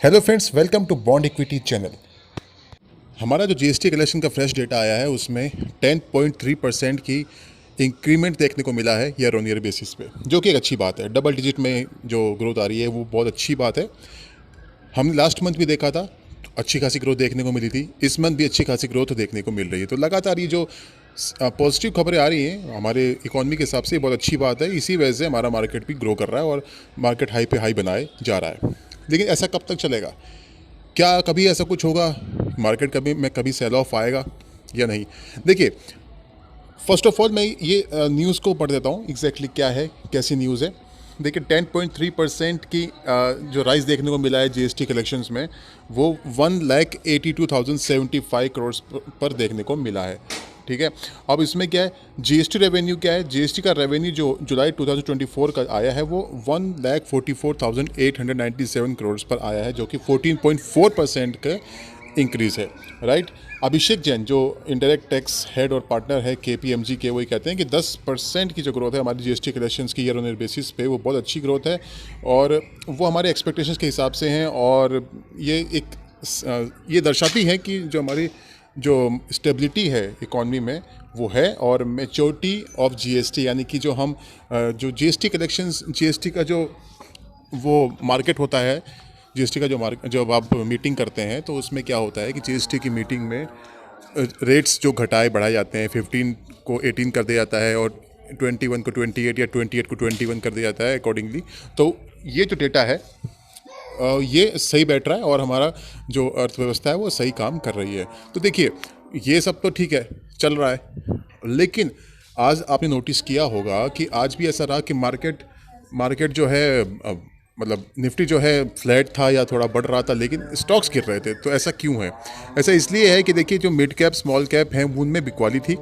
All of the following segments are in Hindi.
Hello friends, welcome to bond equity channel. हमारा जो जीएसटी कलेक्शन का फ्रेश डेटा आया है उसमें 10.3% की इंक्रीमेंट देखने को मिला है ईयर ऑन ईयर बेसिस पे, जो कि एक अच्छी बात है। डबल डिजिट में जो ग्रोथ आ रही है वो बहुत अच्छी बात है। हमने लास्ट मंथ भी देखा था, अच्छी खासी ग्रोथ देखने को मिली थी। इस मंथ भी अच्छी खासी ग्रोथ देखने को मिल रही है। तो लगातार ये जो पॉजिटिव खबरें आ रही हैं हमारे इकोनॉमी के हिसाब से बहुत अच्छी बात है। इसी वजह से हमारा मार्केट भी ग्रो कर रहा है और मार्केट हाई पे हाई बनाए जा रहा है। लेकिन ऐसा कब तक चलेगा? क्या कभी ऐसा कुछ होगा मार्केट कभी सेल ऑफ आएगा या नहीं? देखिए, फर्स्ट ऑफ ऑल मैं ये न्यूज़ को पढ़ देता हूँ एग्जैक्टली क्या है, कैसी न्यूज़ है। देखिए, 10.3% की जो राइज देखने को मिला है जीएसटी कलेक्शंस में, वो 1,82,075 करोड़ पर देखने को मिला है। ठीक है, अब इसमें क्या है, जीएसटी रेवेन्यू क्या है? जीएसटी का रेवेन्यू जो जुलाई 2024 का आया है वो 1,44,897 करोड़ पर आया है, जो कि 14.4% का इंक्रीज़ है। राइट। अभिषेक जैन जो इंडायरेक्ट टैक्स हेड और पार्टनर है केपीएमजी के, वही कहते हैं कि 10% की जो ग्रोथ है हमारी जीएसटी कलेक्शंस की ईयर ऑन ईयर बेसिस पे, वो बहुत अच्छी ग्रोथ है और वो हमारे एक्सपेक्टेशंस के हिसाब से हैं। और ये दर्शाती है कि जो हमारी जो स्टेबिलिटी है इकॉनमी में वो है, और मेच्योरिटी ऑफ जीएसटी, यानी कि जो हम जो जीएसटी कलेक्शंस, जीएसटी का जो वो मार्केट होता है, जीएसटी का जब आप मीटिंग करते हैं तो उसमें क्या होता है कि जीएसटी की मीटिंग में रेट्स जो घटाए बढ़ाए जाते हैं, 15 को 18 कर दिया जाता है और 21 को 28 या 28 को 21 कर दिया जाता है अकॉर्डिंगली। तो ये जो डेटा है ये सही बैठ रहा है और हमारा जो अर्थव्यवस्था है वो सही काम कर रही है। तो देखिए, ये सब तो ठीक है, चल रहा है। लेकिन आज आपने नोटिस किया होगा कि आज भी ऐसा रहा कि मार्केट जो है मतलब निफ्टी जो है फ्लैट था या थोड़ा बढ़ रहा था, लेकिन स्टॉक्स गिर रहे थे। तो ऐसा क्यों है? ऐसा इसलिए है कि देखिए, जो मिड कैप स्मॉल कैप हैं उनमें बिकवाली थी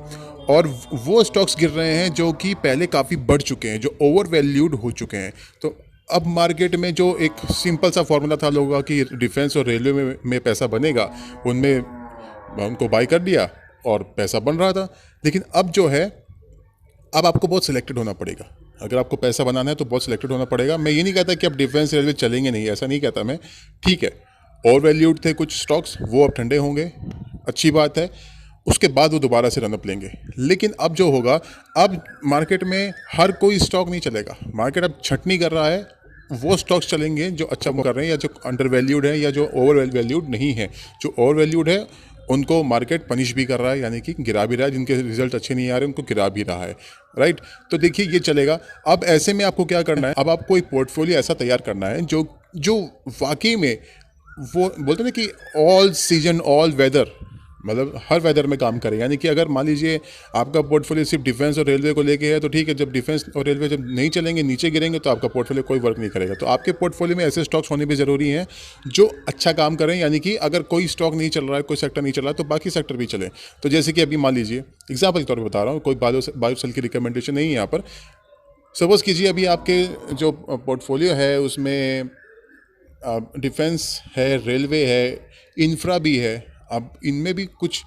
और वो स्टॉक्स गिर रहे हैं जो कि पहले काफ़ी बढ़ चुके हैं, जो ओवर वैल्यूड हो चुके हैं। तो अब मार्केट में जो एक सिंपल सा फॉर्मूला था लोगों का कि डिफेंस और रेलवे में पैसा बनेगा, उनमें उनको बाई कर दिया और पैसा बन रहा था। लेकिन अब जो है, अब आपको बहुत सिलेक्टेड होना पड़ेगा। अगर आपको पैसा बनाना है तो बहुत सिलेक्टेड होना पड़ेगा। मैं ये नहीं कहता कि अब डिफेंस रेलवे चलेंगे नहीं, ऐसा नहीं कहता मैं। ठीक है, ओवर वैल्यूड थे कुछ स्टॉक्स, वो अब ठंडे होंगे, अच्छी बात है। उसके बाद वो दोबारा से रनअप लेंगे। लेकिन अब जो होगा, अब मार्केट में हर कोई स्टॉक नहीं चलेगा। मार्केट अब छटनी कर रहा है, वो स्टॉक्स चलेंगे जो अच्छा कर रहे हैं या जो अंडर वैल्यूड है या जो ओवर वैल्यूड नहीं है। जो ओवर वैल्यूड है उनको मार्केट पनिश भी कर रहा है, यानी कि गिरा भी रहा है। जिनके रिजल्ट अच्छे नहीं आ रहे उनको गिरा भी रहा है। राइट। तो देखिए, ये चलेगा। अब ऐसे में आपको क्या करना है, अब आपको एक पोर्टफोलियो ऐसा तैयार करना है जो जो वाकई में, वो बोलते हैं ना कि ऑल सीजन ऑल वेदर, मतलब हर वेदर में काम करे। यानी कि अगर मान लीजिए आपका पोर्टफोलियो सिर्फ डिफेंस और रेलवे को लेके है तो ठीक है, जब डिफेंस और रेलवे जब नहीं चलेंगे, नीचे गिरेंगे, तो आपका पोर्टफोलियो कोई वर्क नहीं करेगा। तो आपके पोर्टफोलियो में ऐसे स्टॉक्स होने भी ज़रूरी हैं जो अच्छा काम करें। यानी कि अगर कोई स्टॉक नहीं चल रहा है, कोई सेक्टर नहीं चल रहा है, तो बाकी सेक्टर भी चले। तो जैसे कि अभी मान लीजिए, एग्जाम्पल के तौर पर बता रहा हूँ, कोई बायोसेल की रिकमेंडेशन नहीं है यहाँ पर। सपोज कीजिए अभी आपके जो पोर्टफोलियो है उसमें डिफेंस है, रेलवे है, इंफ्रा भी है। अब इनमें भी कुछ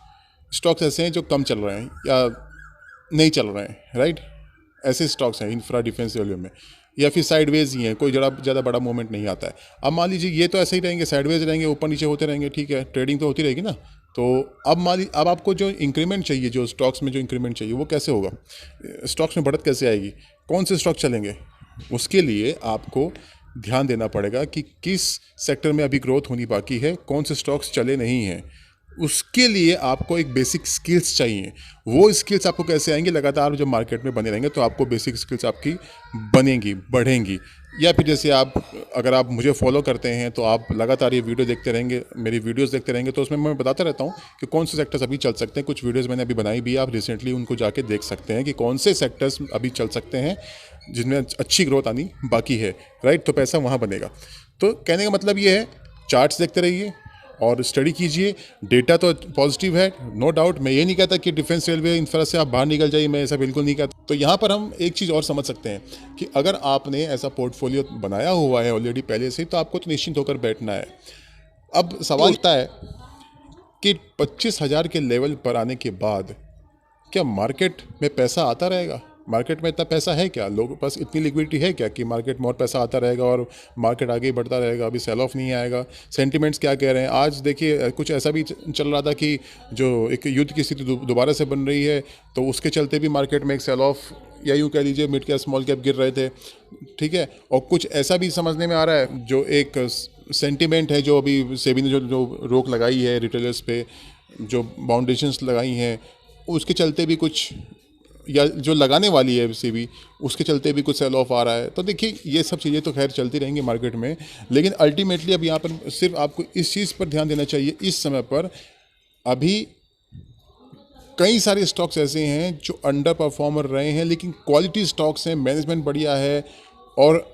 स्टॉक्स ऐसे हैं जो कम चल रहे हैं या नहीं चल रहे हैं। राइट। ऐसे स्टॉक्स हैं इंफ्रा, डिफेंस, रेलवे में, या फिर साइडवेज ही हैं, कोई ज़्यादा बड़ा मूवमेंट नहीं आता है। अब मान लीजिए ये तो ऐसे ही रहेंगे, साइडवेज रहेंगे, ऊपर नीचे होते रहेंगे, ठीक है, ट्रेडिंग तो होती रहेगी ना। तो अब आपको जो इंक्रीमेंट चाहिए, जो स्टॉक्स में जो इंक्रीमेंट चाहिए, वो कैसे होगा? स्टॉक्स में बढ़त कैसे आएगी? कौन से स्टॉक चलेंगे? उसके लिए आपको ध्यान देना पड़ेगा कि किस सेक्टर में अभी ग्रोथ होनी बाकी है, कौन से स्टॉक्स चले नहीं हैं। उसके लिए आपको एक बेसिक स्किल्स चाहिए। वो स्किल्स आपको कैसे आएंगे? लगातार जब मार्केट में बने रहेंगे तो आपको बेसिक स्किल्स आपकी बनेंगी, बढ़ेंगी। या फिर जैसे अगर आप मुझे फॉलो करते हैं तो आप लगातार ये वीडियो देखते रहेंगे, मेरी वीडियोस देखते रहेंगे, तो उसमें मैं बताता रहता हूँ कि कौन से सेक्टर्स अभी चल सकते हैं। कुछ वीडियोस मैंने अभी बनाई भी, आप रिसेंटली उनको जाके देख सकते हैं कि कौन से सेक्टर्स अभी चल सकते हैं जिनमें अच्छी ग्रोथ आनी बाकी है। राइट। तो पैसा वहाँ बनेगा। तो कहने का मतलब ये है, चार्ट्स देखते रहिए और स्टडी कीजिए। डेटा तो पॉजिटिव है, नो डाउट। मैं ये नहीं कहता कि डिफेंस, रेलवे, इंफ्रा से आप बाहर निकल जाइए, मैं ऐसा बिल्कुल नहीं कहता। तो यहाँ पर हम एक चीज़ और समझ सकते हैं कि अगर आपने ऐसा पोर्टफोलियो बनाया हुआ है ऑलरेडी पहले से, तो आपको तो निश्चिंत होकर बैठना है। अब सवाल उठता है कि 25,000 के लेवल पर आने के बाद क्या मार्केट में पैसा आता रहेगा? मार्केट में इतना पैसा है क्या, लोगों के पास इतनी लिक्विडिटी है क्या कि मार्केट में और पैसा आता रहेगा और मार्केट आगे ही बढ़ता रहेगा, अभी सेल ऑफ नहीं आएगा। सेंटिमेंट्स क्या कह रहे हैं, आज देखिए कुछ ऐसा भी चल रहा था कि जो एक युद्ध की स्थिति दोबारा से बन रही है, तो उसके चलते भी मार्केट में एक सेल ऑफ, या यूँ कह लीजिए मिड कैप स्मॉल कैप गिर रहे थे, ठीक है। और कुछ ऐसा भी समझने में आ रहा है, जो एक सेंटिमेंट है, जो अभी सेबी ने जो रोक लगाई है रिटेलर्स पे, जो बाउंडेशंस लगाई हैं, उसके चलते भी कुछ, या जो लगाने वाली है सेबी, उसके चलते भी कुछ सेल ऑफ आ रहा है। तो देखिए ये सब चीज़ें तो खैर चलती रहेंगी मार्केट में, लेकिन अल्टीमेटली अब यहाँ पर सिर्फ आपको इस चीज़ पर ध्यान देना चाहिए इस समय पर, अभी कई सारे स्टॉक्स ऐसे हैं जो अंडर परफॉर्मर रहे हैं, लेकिन क्वालिटी स्टॉक्स हैं, मैनेजमेंट बढ़िया है, और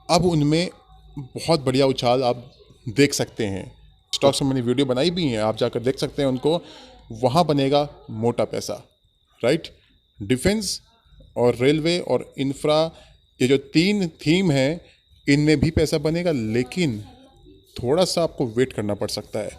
अब उनमें बहुत बढ़िया उछाल आप देख सकते हैं। स्टॉक्स में मैंने वीडियो बनाई भी हैं, आप जाकर देख सकते हैं उनको, वहाँ बनेगा मोटा पैसा, राइट। डिफेंस और रेलवे और इंफ्रा, ये जो 3 थीम हैं, इनमें भी पैसा बनेगा, लेकिन थोड़ा सा आपको वेट करना पड़ सकता है।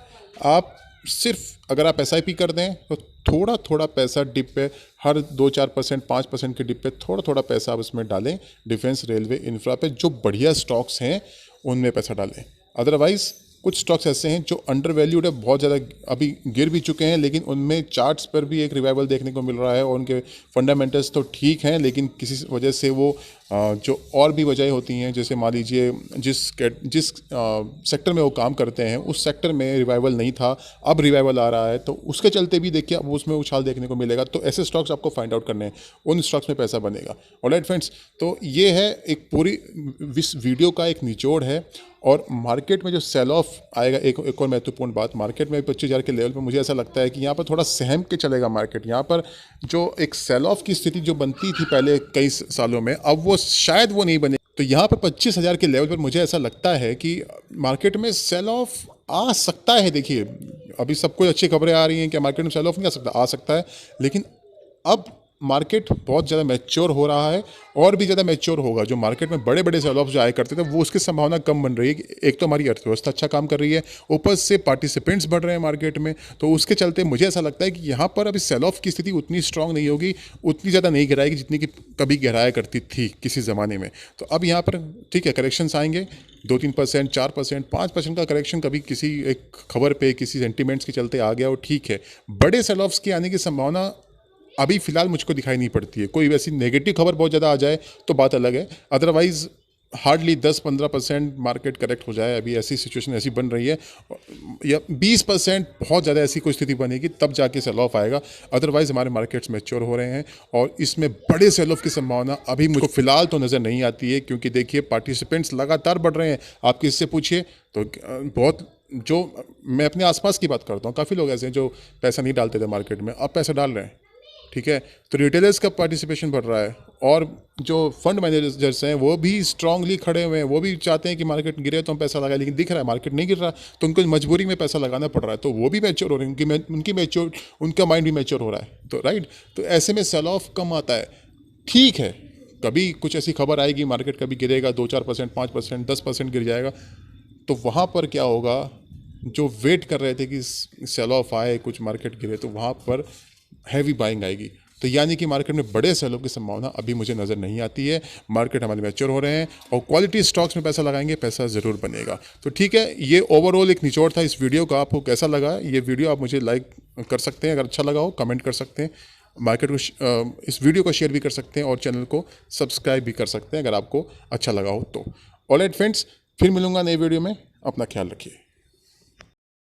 आप सिर्फ अगर आप SIP कर दें तो थोड़ा थोड़ा पैसा डिप पे, हर 2-4%, 5% के डिप पे थोड़ा थोड़ा पैसा आप इसमें डालें, डिफेंस, रेलवे, इंफ्रा पे, जो बढ़िया स्टॉक्स हैं उनमें पैसा डालें। अदरवाइज़ कुछ स्टॉक्स ऐसे हैं जो अंडर वैल्यूड है, बहुत ज़्यादा अभी गिर भी चुके हैं, लेकिन उनमें चार्ट्स पर भी एक रिवाइवल देखने को मिल रहा है, और उनके फंडामेंटल्स तो ठीक हैं, लेकिन किसी वजह से वो जो और भी वजह होती हैं, जैसे मान लीजिए जिस सेक्टर में वो काम करते हैं उस सेक्टर में रिवाइवल नहीं था, अब रिवाइवल आ रहा है, तो उसके चलते भी देखिए अब उसमें उछाल देखने को मिलेगा। तो ऐसे स्टॉक्स आपको फाइंड आउट करने हैं, उन स्टॉक्स में पैसा बनेगा। ऑलराइट फ्रेंड्स, तो ये है एक पूरी इस वीडियो का एक निचोड़ है। और मार्केट में जो सेल ऑफ आएगा, एक और महत्वपूर्ण बात, मार्केट में 25,000 के लेवल पर मुझे ऐसा लगता है कि यहाँ पर थोड़ा सहम के चलेगा मार्केट। यहाँ पर जो एक सेल ऑफ की स्थिति जो बनती थी पहले कई सालों में, अब वो शायद वो नहीं बने। तो यहाँ पर 25,000 के लेवल पर मुझे ऐसा लगता है कि मार्केट में सेल ऑफ आ सकता है। देखिए अभी सब कुछ अच्छी खबरें आ रही हैं कि मार्केट में सेल ऑफ नहीं आ सकता है, लेकिन अब मार्केट बहुत ज़्यादा मैच्योर हो रहा है, और भी ज़्यादा मैच्योर होगा। जो मार्केट में बड़े बड़े सेल ऑफ जो आया करते थे, वो उसकी संभावना कम बन रही है। एक तो हमारी अर्थव्यवस्था अच्छा काम कर रही है, ऊपर से पार्टिसिपेंट्स बढ़ रहे हैं मार्केट में, तो उसके चलते मुझे ऐसा लगता है कि यहाँ पर अभी सेल ऑफ की स्थिति उतनी स्ट्रांग नहीं होगी, उतनी ज़्यादा नहीं गिराएगी जितनी कि कभी गिराया करती थी किसी ज़माने में। तो अब यहाँ पर ठीक है, करेक्शंस आएंगे, 2-3%, 4%, 5% का करेक्शन कभी किसी एक खबर पे, किसी सेंटिमेंट्स के चलते आ गया, वो ठीक है। बड़े सेल ऑफ्स के आने की संभावना अभी फ़िलहाल मुझको दिखाई नहीं पड़ती है। कोई वैसी नेगेटिव खबर बहुत ज़्यादा आ जाए तो बात अलग है, अदरवाइज़ हार्डली 10-15% मार्केट करेक्ट हो जाए। अभी ऐसी सिचुएशन ऐसी बन रही है, या 20% बहुत ज़्यादा ऐसी कोई स्थिति बनेगी तब जाके सेल ऑफ आएगा। अदरवाइज़ हमारे मार्केट्स मैच्योर हो रहे हैं, और इसमें बड़े सेल ऑफ की संभावना अभी मुझको फ़िलहाल तो नज़र नहीं आती है, क्योंकि देखिए पार्टिसिपेंट्स लगातार बढ़ रहे हैं। आप किससे पूछिए तो बहुत, जो मैं अपने आसपास की बात करता हूँ, काफ़ी लोग ऐसे हैं जो पैसा नहीं डालते थे मार्केट में, अब पैसा डाल रहे हैं, ठीक है। तो रिटेलर्स का पार्टिसिपेशन बढ़ रहा है, और जो फंड मैनेजर्स हैं वो भी स्ट्रांगली खड़े हुए हैं, वो भी चाहते हैं कि मार्केट गिरे तो हम पैसा लगाएं, लेकिन दिख रहा है मार्केट नहीं गिर रहा, तो उनको मजबूरी में पैसा लगाना पड़ रहा है। तो वो भी मैच्योर हो रहे हैं, उनका माइंड भी मैच्योर हो रहा है, तो राइट। तो ऐसे में सेल ऑफ कम आता है, ठीक है। कभी कुछ ऐसी खबर आएगी, मार्केट कभी गिरेगा 2-4%, 5%, 10% गिर जाएगा, तो वहाँ पर क्या होगा, जो वेट कर रहे थे कि सेल ऑफ आए, कुछ मार्केट गिरे, तो वहाँ पर हैवी बाइंग आएगी। तो यानी कि मार्केट में बड़े सेल ऑफ की संभावना अभी मुझे नज़र नहीं आती है। मार्केट हमारे मैच्योर हो रहे हैं, और क्वालिटी स्टॉक्स में पैसा लगाएंगे, पैसा ज़रूर बनेगा। तो ठीक है, ये ओवरऑल एक निचोड़ था इस वीडियो का। आपको कैसा लगा ये वीडियो, आप मुझे लाइक कर सकते हैं, अगर अच्छा लगा हो कमेंट कर सकते हैं, मार्केट को इस वीडियो को शेयर भी कर सकते हैं, और चैनल को सब्सक्राइब भी कर सकते हैं अगर आपको अच्छा लगा हो तो। ऑलराइट फ्रेंड्स, फिर मिलूंगा नए वीडियो में, अपना ख्याल रखिए।